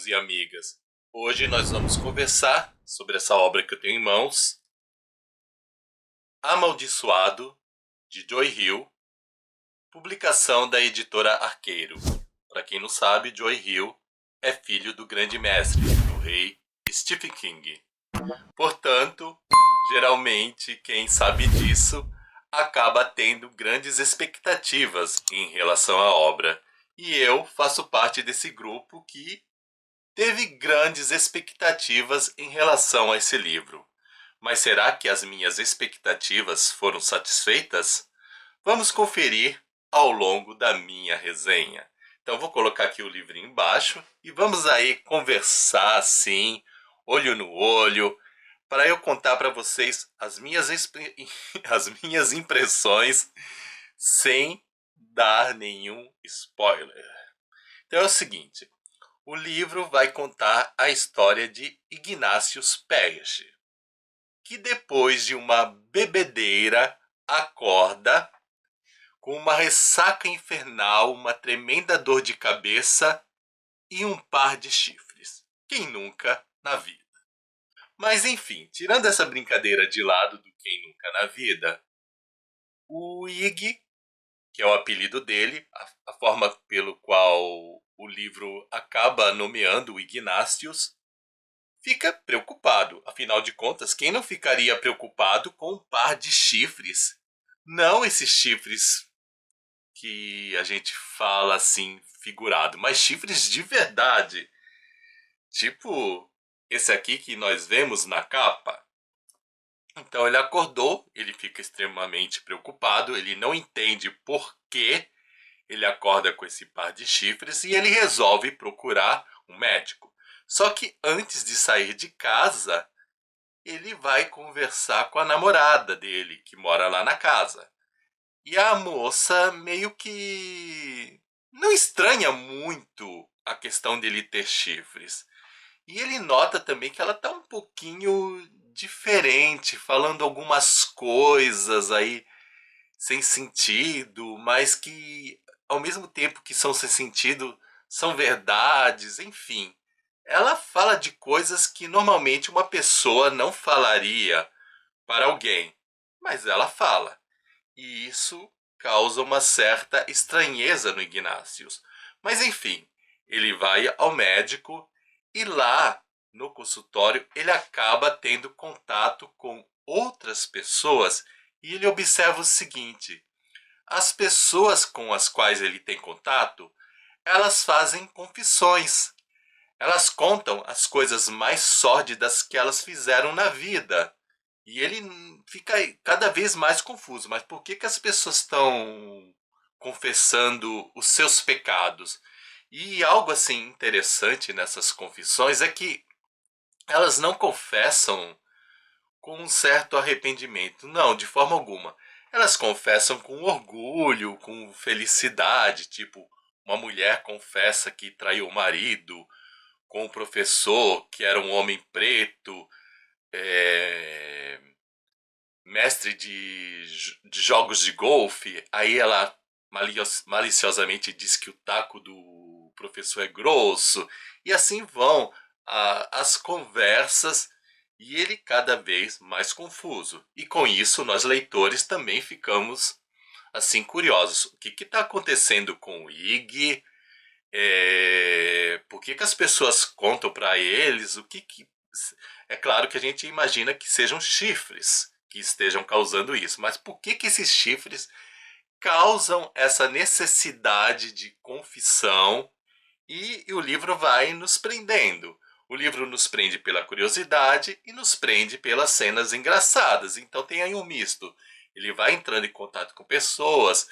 amigos e amigas. Hoje nós vamos conversar sobre essa obra que eu tenho em mãos, Amaldiçoado, de Joy Hill, publicação da editora Arqueiro. Para quem não sabe, Joy Hill é filho do grande mestre, do rei Stephen King. Portanto, geralmente quem sabe disso acaba tendo grandes expectativas em relação à obra. E eu faço parte desse grupo que teve grandes expectativas em relação a esse livro. Mas será que as minhas expectativas foram satisfeitas? Vamos conferir ao longo da minha resenha. Então vou colocar aqui o livrinho embaixo e vamos aí conversar assim, olho no olho, para eu contar para vocês as minhas impressões sem dar nenhum spoiler. Então é o seguinte, o livro vai contar a história de Ignatius Perry, que depois de uma bebedeira acorda com uma ressaca infernal, uma tremenda dor de cabeça e um par de chifres. Quem nunca na vida? Mas enfim, tirando essa brincadeira de lado do quem nunca na vida, o Ig, que é o apelido dele, a forma pelo qual o livro acaba nomeando o Ignatius, fica preocupado. Afinal de contas, quem não ficaria preocupado com um par de chifres? Não esses chifres que a gente fala assim, figurado, mas chifres de verdade. Tipo esse aqui que nós vemos na capa. Então ele acordou, ele fica extremamente preocupado, ele não entende por que ele acorda com esse par de chifres e ele resolve procurar um médico. Só que antes de sair de casa, ele vai conversar com a namorada dele, que mora lá na casa. E a moça meio que não estranha muito a questão dele ter chifres. E ele nota também que ela tá um pouquinho diferente, falando algumas coisas aí sem sentido, mas que ao mesmo tempo que são sem sentido, são verdades, enfim. Ela fala de coisas que normalmente uma pessoa não falaria para alguém, mas ela fala. E isso causa uma certa estranheza no Ignatius. Mas enfim, ele vai ao médico e lá no consultório ele acaba tendo contato com outras pessoas e ele observa o seguinte: as pessoas com as quais ele tem contato, elas fazem confissões. Elas contam as coisas mais sórdidas que elas fizeram na vida. E ele fica cada vez mais confuso. Mas por que as pessoas estão confessando os seus pecados? E algo assim interessante nessas confissões é que elas não confessam com um certo arrependimento. Não, de forma alguma. Elas confessam com orgulho, com felicidade. Tipo, uma mulher confessa que traiu o marido, com o professor que era um homem preto, é, mestre de jogos de golfe. Aí ela maliciosamente diz que o taco do professor é grosso. E assim vão as conversas e ele cada vez mais confuso. E com isso nós leitores também ficamos assim curiosos. O que está acontecendo com o Ig? Por que as pessoas contam para eles? É claro que a gente imagina que sejam chifres que estejam causando isso, mas por que esses chifres causam essa necessidade de confissão? E o livro vai nos prendendo. O livro nos prende pela curiosidade e nos prende pelas cenas engraçadas. Então tem aí um misto. Ele vai entrando em contato com pessoas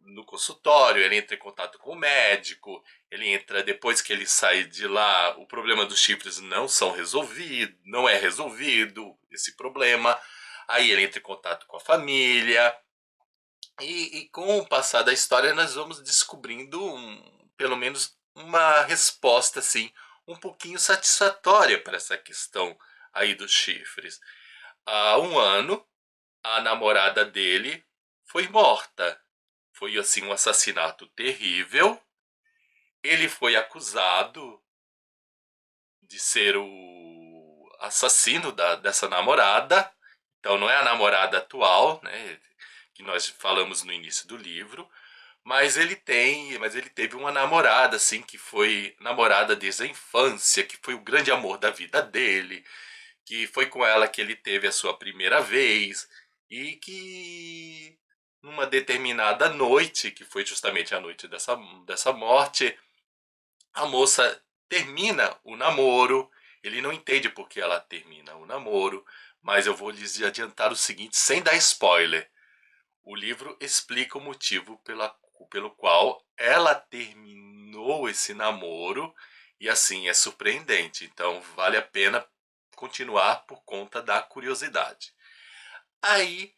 no consultório, ele entra em contato com o médico, ele entra depois que ele sai de lá, o problema dos chifres não é resolvido esse problema. Aí ele entra em contato com a família e com o passar da história nós vamos descobrindo pelo menos uma resposta assim um pouquinho satisfatória para essa questão aí dos chifres. Há um ano a namorada dele foi morta. Foi assim um assassinato terrível. Ele foi acusado de ser o assassino dessa namorada. Então não é a namorada atual, né, que nós falamos no início do livro, mas ele teve uma namorada assim que foi namorada desde a infância, que foi o grande amor da vida dele, que foi com ela que ele teve a sua primeira vez e que numa determinada noite, que foi justamente a noite dessa morte, a moça termina o namoro. Ele não entende por que ela termina o namoro, mas eu vou lhes adiantar o seguinte, sem dar spoiler. O livro explica o motivo pelo qual ela terminou esse namoro, e assim é surpreendente. Então vale a pena continuar por conta da curiosidade. Aí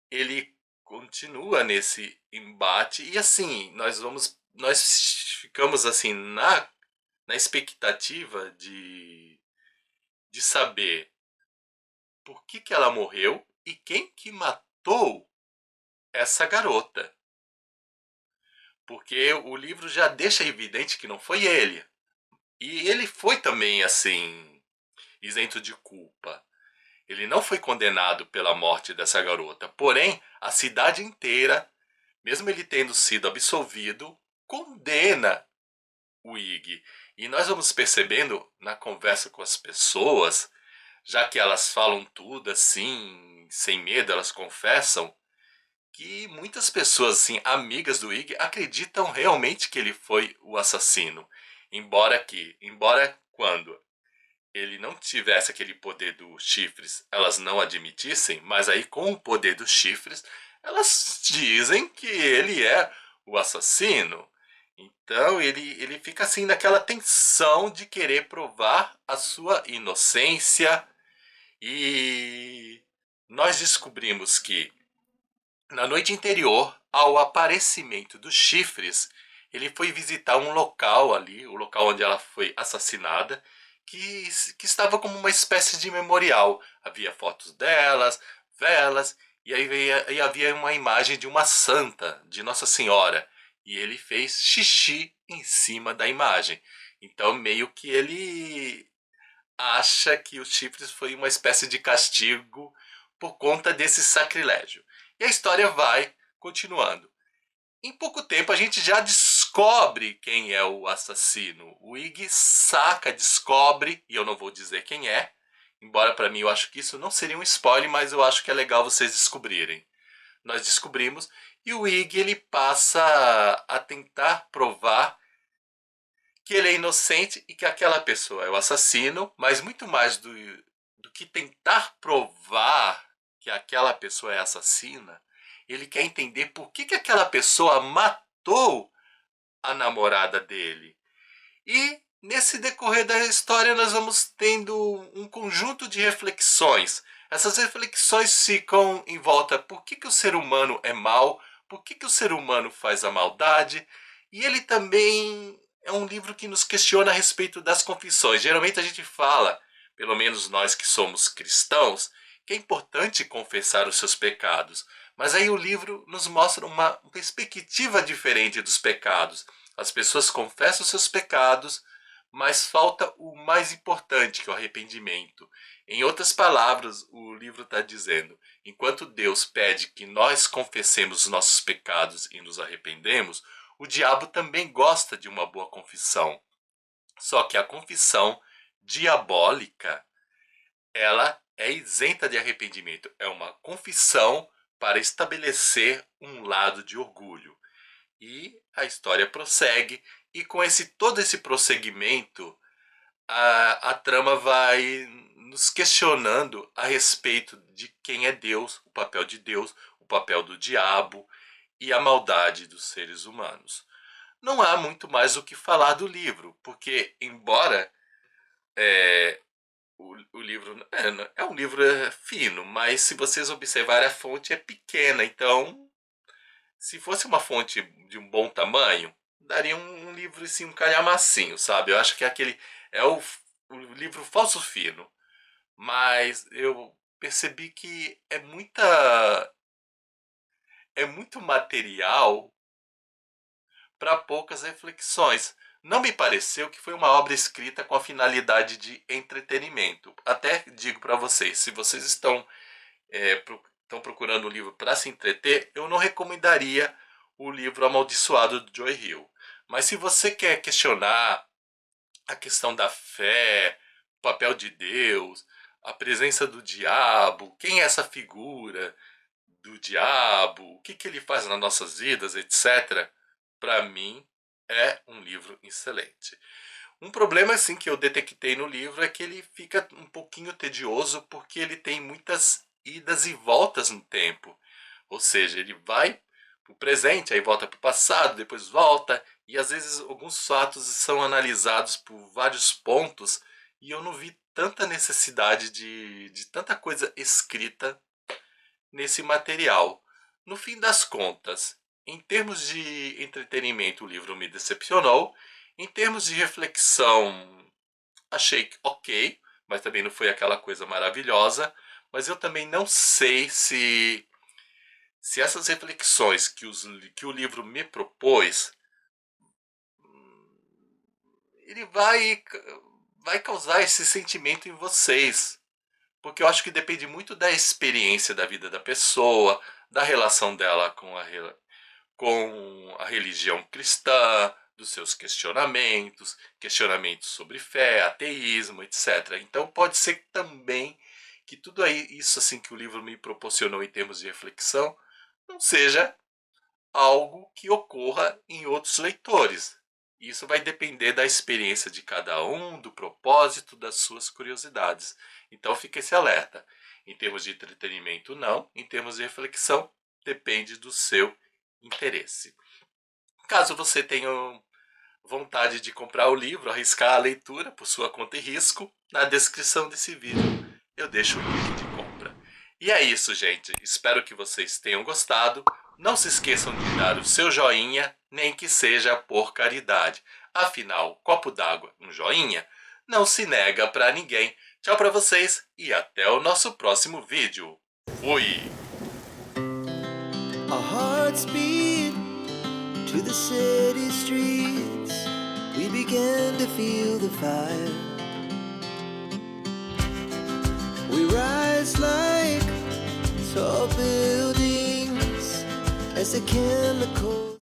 ele continua nesse embate e assim nós ficamos assim na expectativa de saber por que ela morreu e quem que matou essa garota. Porque o livro já deixa evidente que não foi ele. E ele foi também assim, isento de culpa. Ele não foi condenado pela morte dessa garota. Porém, a cidade inteira, mesmo ele tendo sido absolvido, condena o Ig. E nós vamos percebendo na conversa com as pessoas, já que elas falam tudo assim, sem medo, elas confessam, que muitas pessoas, assim, amigas do Ig, acreditam realmente que ele foi o assassino. Embora quando ele não tivesse aquele poder dos chifres, elas não admitissem, mas aí com o poder dos chifres, elas dizem que ele é o assassino. Então ele fica assim naquela tensão de querer provar a sua inocência, e nós descobrimos que na noite anterior ao aparecimento dos chifres, ele foi visitar um local ali, o local onde ela foi assassinada, que estava como uma espécie de memorial. Havia fotos delas, velas, e havia uma imagem de uma santa, de Nossa Senhora. E ele fez xixi em cima da imagem. Então, meio que ele acha que os chifres foi uma espécie de castigo por conta desse sacrilégio. E a história vai continuando. Em pouco tempo a gente já descobre quem é o assassino. O Ig saca, descobre, e eu não vou dizer quem é, embora para mim eu acho que isso não seria um spoiler, mas eu acho que é legal vocês descobrirem. Nós descobrimos e o Ig ele passa a tentar provar que ele é inocente e que aquela pessoa é o assassino, mas muito mais do que tentar provar que aquela pessoa é assassina, ele quer entender por que aquela pessoa matou a namorada dele. E nesse decorrer da história nós vamos tendo um conjunto de reflexões. Essas reflexões ficam em volta por que o ser humano é mau, por que o ser humano faz a maldade, e ele também é um livro que nos questiona a respeito das confissões. Geralmente a gente fala, pelo menos nós que somos cristãos, que é importante confessar os seus pecados. Mas aí o livro nos mostra uma perspectiva diferente dos pecados. As pessoas confessam os seus pecados, mas falta o mais importante, que é o arrependimento. Em outras palavras, o livro está dizendo: enquanto Deus pede que nós confessemos os nossos pecados e nos arrependemos, o diabo também gosta de uma boa confissão. Só que a confissão diabólica, ela é isenta de arrependimento. É uma confissão para estabelecer um lado de orgulho. E a história prossegue, e com todo esse prosseguimento, a trama vai nos questionando a respeito de quem é Deus, o papel de Deus, o papel do diabo e a maldade dos seres humanos. Não há muito mais o que falar do livro, porque embora o livro é um livro fino, mas se vocês observarem a fonte é pequena, então se fosse uma fonte de um bom tamanho, daria um livro assim, um calhamacinho, sabe? Eu acho que é o livro falso fino. Mas eu percebi que é muito material para poucas reflexões. Não me pareceu que foi uma obra escrita com a finalidade de entretenimento. Até digo para vocês, se vocês estão procurando um livro para se entreter, eu não recomendaria o livro Amaldiçoado de Joy Hill. Mas se você quer questionar a questão da fé, o papel de Deus, a presença do diabo, quem é essa figura do diabo, o que ele faz nas nossas vidas, etc., para mim é um livro excelente. Um problema assim que eu detectei no livro é que ele fica um pouquinho tedioso porque ele tem muitas idas e voltas no tempo. Ou seja, ele vai para o presente, aí volta para o passado, depois volta, e às vezes alguns fatos são analisados por vários pontos e eu não vi tanta necessidade de tanta coisa escrita nesse material. No fim das contas, em termos de entretenimento, o livro me decepcionou. Em termos de reflexão, achei ok, mas também não foi aquela coisa maravilhosa. Mas eu também não sei se essas reflexões que o livro me propôs, ele vai causar esse sentimento em vocês. Porque eu acho que depende muito da experiência da vida da pessoa, da relação dela com a religião cristã, dos seus questionamentos sobre fé, ateísmo, etc. Então pode ser também que tudo isso assim que o livro me proporcionou em termos de reflexão não seja algo que ocorra em outros leitores. Isso vai depender da experiência de cada um, do propósito, das suas curiosidades. Então fica esse alerta. Em termos de entretenimento, não. Em termos de reflexão, depende do seu interesse. Caso você tenha vontade de comprar o livro, arriscar a leitura por sua conta e risco, na descrição desse vídeo eu deixo o link de compra. E é isso, gente. Espero que vocês tenham gostado. Não se esqueçam de dar o seu joinha, nem que seja por caridade. Afinal, copo d'água, um joinha, não se nega pra ninguém. Tchau pra vocês e até o nosso próximo vídeo. Fui! Our hearts beat to the city streets. We began to feel the fire. We rise like tall buildings as the chemical